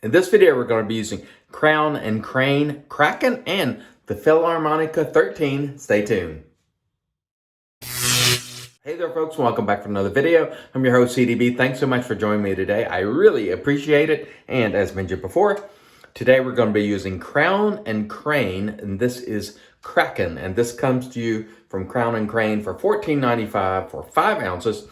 In this video, we're going to be using Crowne and Crane, Kraken, and the Filarmonica 13. Stay tuned. Hey there, folks. Welcome back for another video. I'm your host, CDB. Thanks so much for joining me today. I really appreciate it. And as mentioned before, today we're going to be using Crowne and Crane, and this is Kraken. And this comes to you from Crowne and Crane for $14.95 for 5 ounces,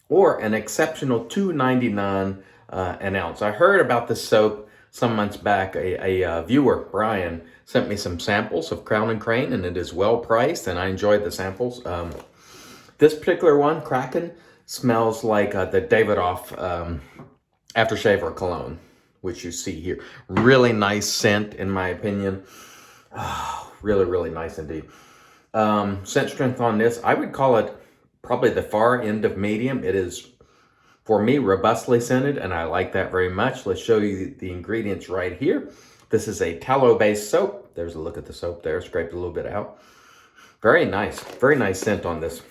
or an exceptional $2.99 an ounce. I heard about this soap some months back. A viewer, Brian, sent me some samples of Crowne and Crane, and it is well priced, and I enjoyed the samples. This particular one, Kraken, smells like the Davidoff aftershave or cologne, which you see here. Really nice scent, in my opinion. Oh, really, really nice indeed. Scent strength on this, I would call it probably the far end of medium. It is, for me, robustly scented, and I like that very much. Let's show you the ingredients right here. This is a tallow-based soap. There's a look at the soap there. Scraped a little bit out. Very nice scent on this.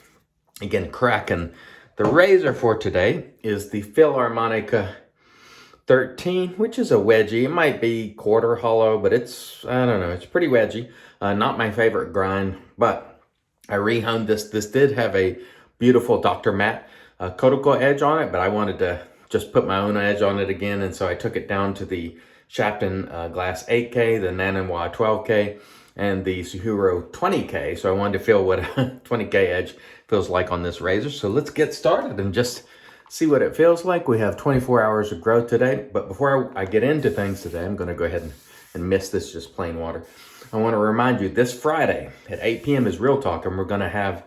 Again, Kraken. The razor for today is the Filarmonica 13, which is a wedgie. It might be quarter hollow, but it's, I don't know, it's pretty wedgy. Not my favorite grind, but I rehoned this. This did have a beautiful Dr. Matt cuticle edge on it, but I wanted to just put my own edge on it again, and so I took it down to the Shapton Glass 8K, the Nanowa 12K, and the Suhiro 20K. So I wanted to feel what a 20K edge feels like on this razor. So let's get started and just see what it feels like. We have 24 hours of growth today, but before I get into things today, I'm going to go ahead and mist this just plain water. I want to remind you, this Friday at 8 p.m. is Real Talk, and we're going to have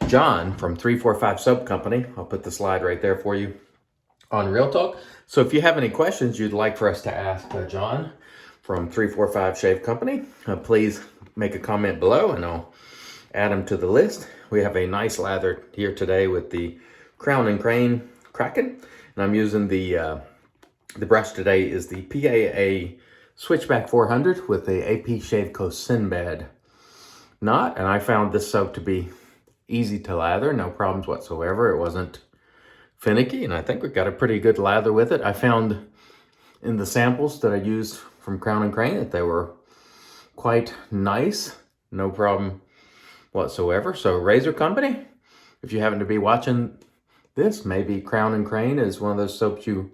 John from 345 Soap Company. I'll put the slide right there for you on Real Talk. So if you have any questions you'd like for us to ask John from 345 Shave Company, please make a comment below and I'll add them to the list. We have a nice lather here today with the Crowne and Crane Kraken, and I'm using the brush today is the PAA Switchback 400 with a AP Shave Co. Sinbad knot, and I found this soap to be easy to lather, no problems whatsoever. It wasn't finicky, and I think we got a pretty good lather with it. I found in the samples that I used from Crowne and Crane that they were quite nice, no problem whatsoever. So razor company, if you happen to be watching this, maybe Crowne and Crane is one of those soaps you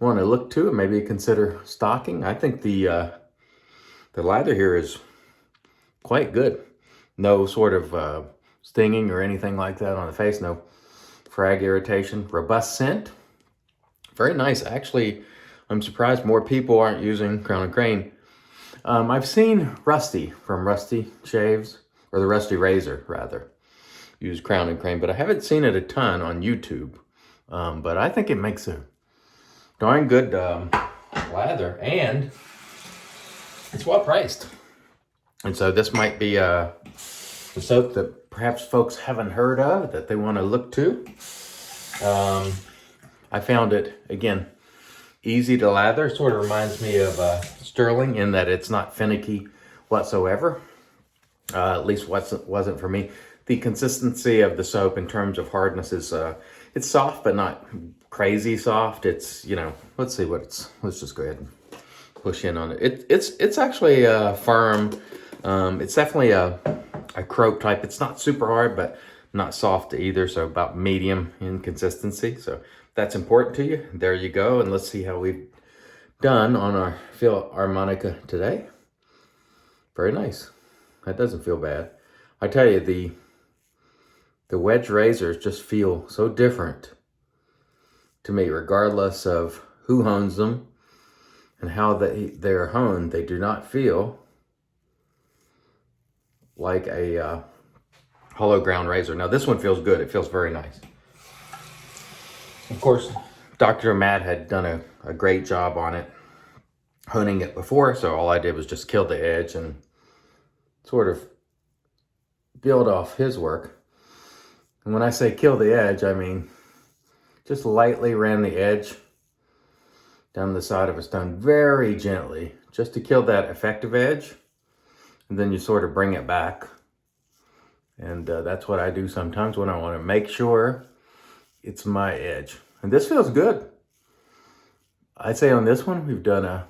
want to look to and maybe consider stocking. I think the lather here is quite good. No sort of stinging or anything like that on the face. No frag irritation. Robust scent. Very nice. Actually, I'm surprised more people aren't using Crowne and Crane. I've seen Rusty from Rusty Shaves, or the Rusty Razor rather, use Crowne and Crane, but I haven't seen it a ton on YouTube. But I think it makes a darn good lather, and it's well priced. And so this might be a soap that perhaps folks haven't heard of that they want to look to. I found it, again, easy to lather. Sort of reminds me of Sterling in that it's not finicky whatsoever. At least wasn't for me. The consistency of the soap in terms of hardness is it's soft, but not crazy soft. It's, you know, let's see what it's. Let's just go ahead and push in on it. It's actually firm. It's definitely a croak type. It's not super hard, but not soft either. So about medium in consistency. So that's important to you. There you go. And let's see how we've done on our Filarmonica today. Very nice. That doesn't feel bad. I tell you, the wedge razors just feel so different to me, regardless of who hones them and how they're honed. They do not feel like a hollow ground razor. Now this one feels good. It feels very nice. Of course, Dr. Matt had done a great job on it, honing it before, so all I did was just kill the edge and sort of build off his work. And when I say kill the edge, I mean just lightly ran the edge down the side of a stone very gently, just to kill that effective edge. And then you sort of bring it back. And that's what I do sometimes when I want to make sure it's my edge. And this feels good. I'd say on this one, we've done a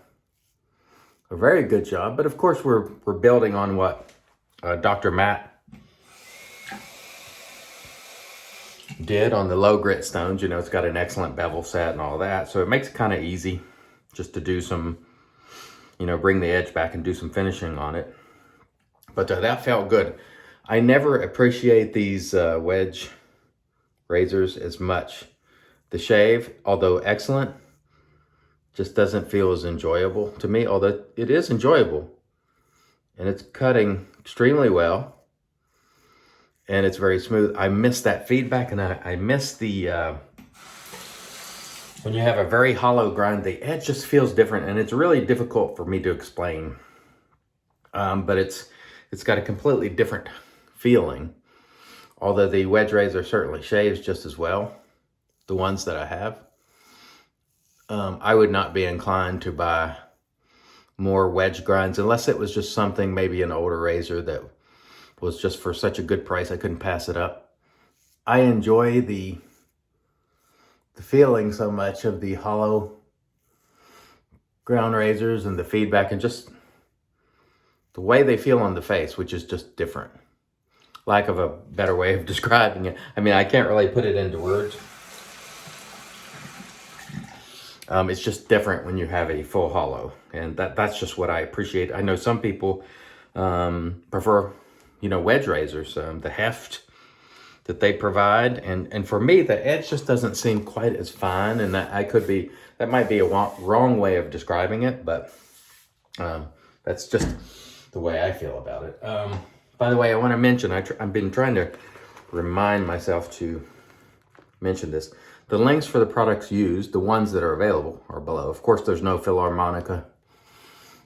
very good job, but of course we're building on what Dr. Matt did on the low grit stones. You know, it's got an excellent bevel set and all that, so it makes it kind of easy just to do some, you know, bring the edge back and do some finishing on it. But that felt good. I never appreciate these wedge razors as much. The shave, although excellent, just doesn't feel as enjoyable to me, although it is enjoyable. And it's cutting extremely well. And it's very smooth. I miss that feedback, and I miss the, when you have a very hollow grind, the edge just feels different, and it's really difficult for me to explain. But it's got a completely different feeling. Although the wedge razor certainly shaves just as well, the ones that I have. I would not be inclined to buy more wedge grinds unless it was just something, maybe an older razor that was just for such a good price I couldn't pass it up. I enjoy the feeling so much of the hollow ground razors and the feedback and just the way they feel on the face, which is just different. Lack of a better way of describing it. I mean, I can't really put it into words. It's just different when you have a full hollow, and that's just what I appreciate. I know some people prefer, you know, wedge razors, the heft that they provide, and for me, the edge just doesn't seem quite as fine, and that might be a wrong way of describing it, but that's just the way I feel about it. By the way, I want to mention, I've been trying to remind myself to mention this. The links for the products used, the ones that are available, are below. Of course, there's no Filarmonica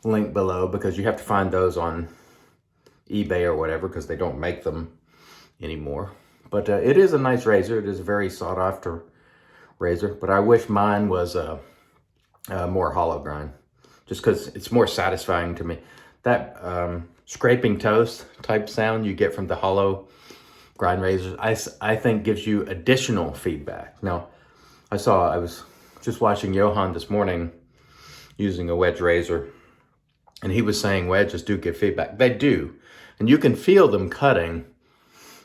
link below because you have to find those on eBay or whatever because they don't make them anymore. But it is a nice razor. It is a very sought after razor, but I wish mine was a more hollow grind just because it's more satisfying to me. That scraping toast type sound you get from the hollow grind razors, I think gives you additional feedback. Now, I was just watching Johan this morning using a wedge razor, and he was saying wedges do give feedback. They do, and you can feel them cutting,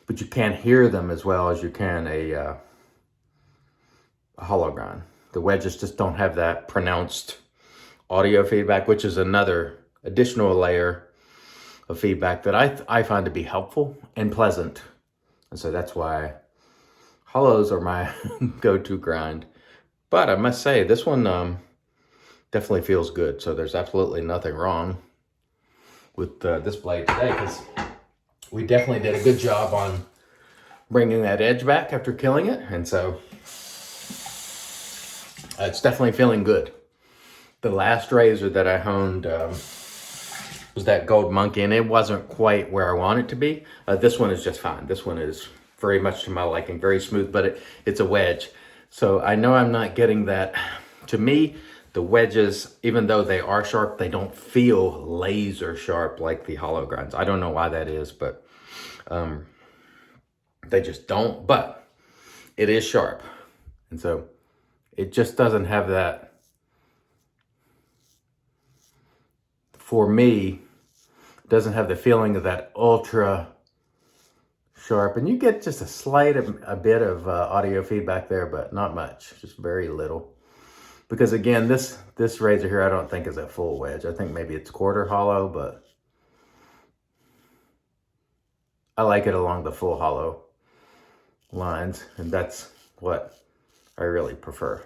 but you can't hear them as well as you can a hollow grind. The wedges just don't have that pronounced audio feedback, which is another additional layer of feedback that I find to be helpful and pleasant. And so that's why hollows are my go-to grind. But I must say, this one definitely feels good. So there's absolutely nothing wrong with this blade today, because we definitely did a good job on bringing that edge back after killing it. And so it's definitely feeling good. The last razor that I honed was that Gold Monkey, and it wasn't quite where I want it to be. This one is just fine. This one is very much to my liking, very smooth, but it's a wedge. So I know I'm not getting that. To me, the wedges, even though they are sharp, they don't feel laser sharp like the hollow grinds. I don't know why that is, but they just don't, but it is sharp. And so it just doesn't have that, for me, doesn't have the feeling of that ultra sharp. And you get just a bit of audio feedback there, but not much, just very little. Because again, this razor here, I don't think is a full wedge. I think maybe it's quarter hollow, but I like it along the full hollow lines, and that's what I really prefer.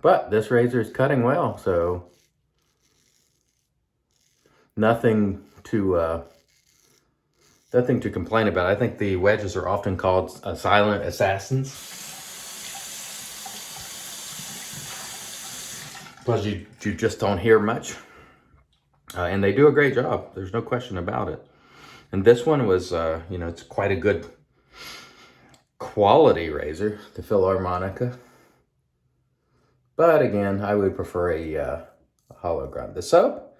But this razor is cutting well, so nothing to complain about. I think the wedges are often called silent assassins, because you just don't hear much, and they do a great job. There's no question about it. And this one was, you know, it's quite a good quality razor, the Filarmonica. But again, I would prefer a hollow grind. The soap,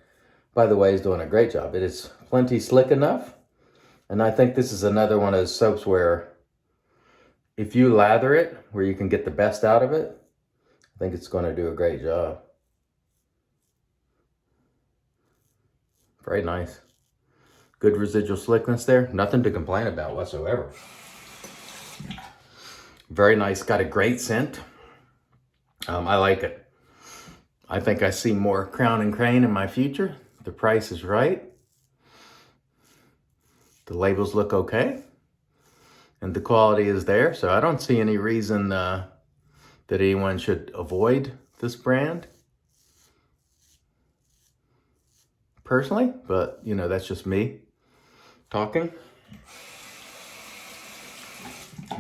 by the way, is doing a great job. It is plenty slick enough. And I think this is another one of those soaps where if you lather it, where you can get the best out of it, I think it's going to do a great job. Very nice. Good residual slickness there. Nothing to complain about whatsoever. Very nice. Got a great scent. I like it. I think I see more Crowne and Crane in my future. The price is right. The labels look okay. And the quality is there. So I don't see any reason that anyone should avoid this brand. Personally, but you know, that's just me talking.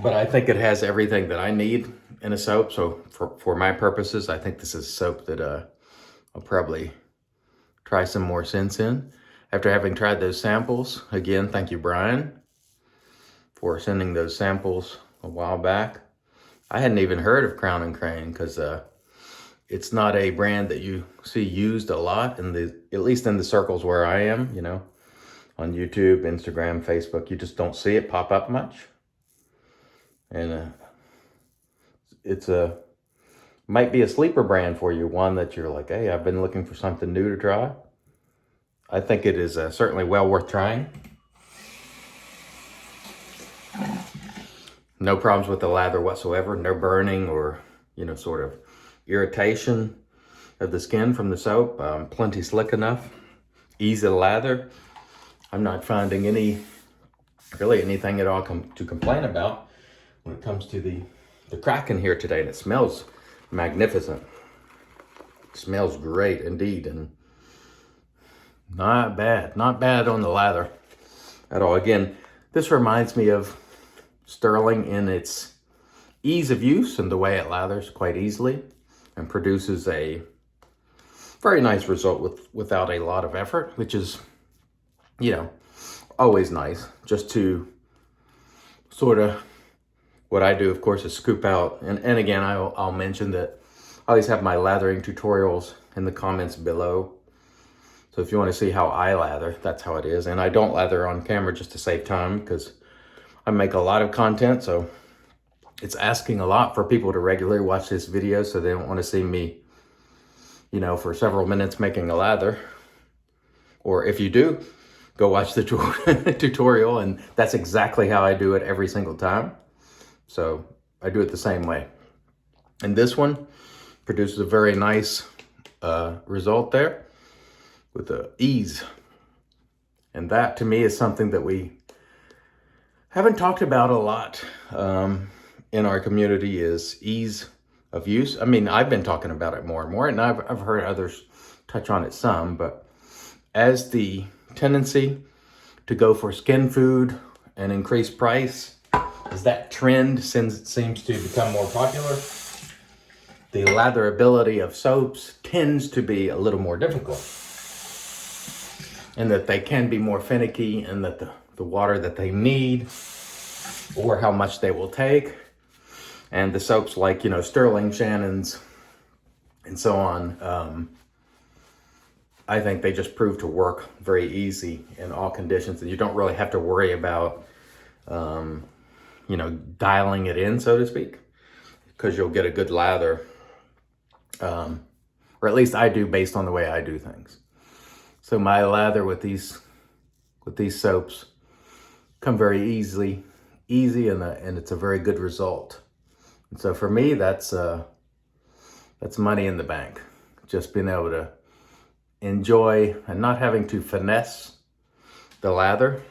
But I think it has everything that I need in a soap. So for my purposes, I think this is a soap that I'll probably try some more scents in. After having tried those samples, again, thank you, Brian, for sending those samples a while back. I hadn't even heard of Crowne and Crane because it's not a brand that you see used a lot at least in the circles where I am, you know, on YouTube, Instagram, Facebook. You just don't see it pop up much. And might be a sleeper brand for you, one that you're like, hey, I've been looking for something new to try. I think it is certainly well worth trying. No problems with the lather whatsoever. No burning or, you know, sort of irritation of the skin from the soap. Plenty slick enough. Easy to lather. I'm not finding really anything at all to complain about when it comes to the Kraken here today. And it smells magnificent. It smells great indeed. And not bad on the lather at all. Again, this reminds me of Sterling in its ease of use and the way it lathers quite easily and produces a very nice result without a lot of effort, which is, you know, always nice. Just to sort of, what I do, of course, is scoop out. And again, I'll mention that I always have my lathering tutorials in the comments below. So if you want to see how I lather, that's how it is. And I don't lather on camera just to save time because I make a lot of content. So it's asking a lot for people to regularly watch this video. So they don't want to see me, you know, for several minutes making a lather. Or if you do, go watch the tutorial. And that's exactly how I do it every single time. So I do it the same way. And this one produces a very nice result there with the ease. And that to me is something that we haven't talked about a lot in our community, is ease of use. I mean, I've been talking about it more and more, and I've heard others touch on it some, but as the tendency to go for skin food and increase price, as that trend seems to become more popular, the latherability of soaps tends to be a little more difficult, and that they can be more finicky, and that the water that they need or how much they will take, and the soaps like, you know, Sterling, Shannon's, and so on, I think they just prove to work very easy in all conditions, and you don't really have to worry about, you know, dialing it in, so to speak, because you'll get a good lather, or at least I do based on the way I do things. So my lather with these soaps come very easy, and it's a very good result. And so for me, that's money in the bank. Just being able to enjoy and not having to finesse the lather.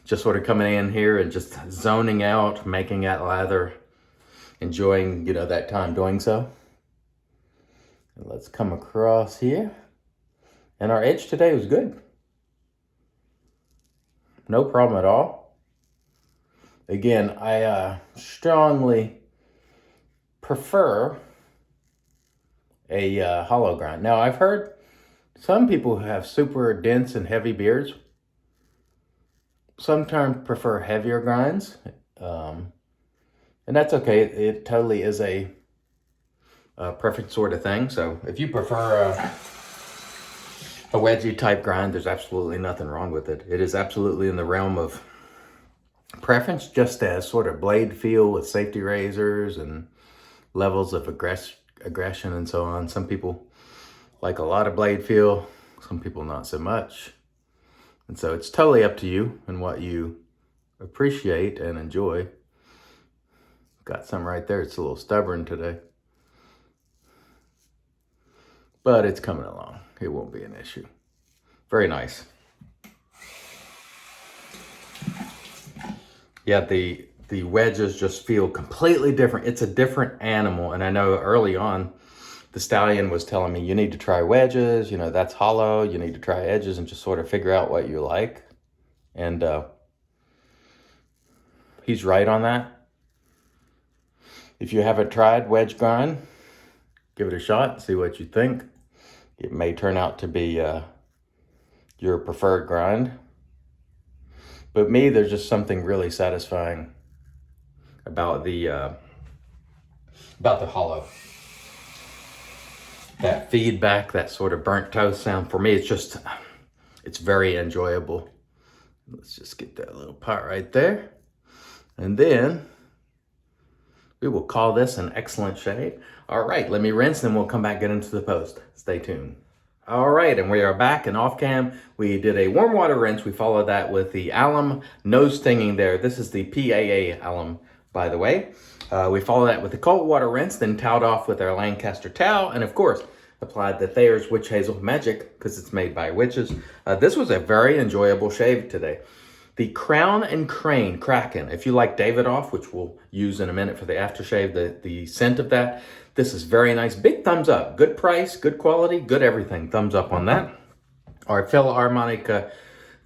Just sort of coming in here and just zoning out, making that lather, enjoying, you know, that time doing so. And let's come across here. And our edge today was good. No problem at all. Again, I strongly prefer a hollow grind. Now, I've heard some people who have super dense and heavy beards sometimes prefer heavier grinds. And that's okay. It totally is a perfect sort of thing. So if you prefer a wedgie type grind, there's absolutely nothing wrong with it. It is absolutely in the realm of preference, just as sort of blade feel with safety razors and levels of aggression and so on. Some people like a lot of blade feel, some people not so much. And so it's totally up to you and what you appreciate and enjoy. Got some right there. It's a little stubborn today, but it's coming along. It won't be an issue. Very nice. Yeah, the wedges just feel completely different. It's a different animal. And I know early on, the stallion was telling me, you need to try wedges, you know, that's hollow. You need to try edges and just sort of figure out what you like. And he's right on that. If you haven't tried wedge grind, give it a shot, see what you think. It may turn out to be your preferred grind. But me, there's just something really satisfying about the hollow. That feedback, that sort of burnt toast sound, for me, it's very enjoyable. Let's just get that little part right there. And then we will call this an excellent shave. All right, let me rinse, and we'll come back, get into the post. Stay tuned. All right, and we are back, and off cam, we did a warm water rinse. We followed that with the alum no stinging there. This is the PAA alum, by the way. We followed that with the cold water rinse, then toweled off with our Lancaster towel, and of course, applied the Thayer's Witch Hazel Magic, because it's made by witches. This was a very enjoyable shave today. The Crowne and Kraken, if you like Davidoff, which we'll use in a minute for the aftershave, the scent of that, this is very nice. Big thumbs up. Good price, good quality, good everything. Thumbs up on that. Our Filarmonica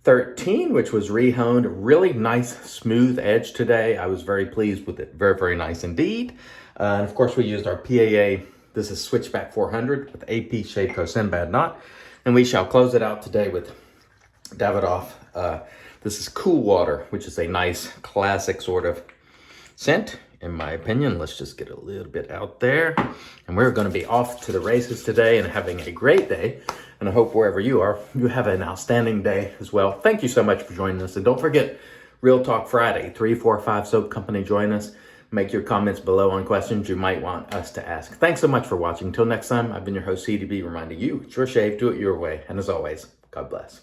13, which was rehoned. Really nice, smooth edge today. I was very pleased with it. Very, very nice indeed. And of course, we used our PAA. This is Switchback 400 with AP Shapeco Sinbad knot. And we shall close it out today with Davidoff. This is Cool Water, which is a nice, classic sort of scent, in my opinion. Let's just get a little bit out there. And we're going to be off to the races today and having a great day. And I hope wherever you are, you have an outstanding day as well. Thank you so much for joining us. And don't forget, Real Talk Friday, 345 Soap Company. Join us. Make your comments below on questions you might want us to ask. Thanks so much for watching. Until next time, I've been your host, CDB, reminding you, it's your shave, do it your way. And as always, God bless.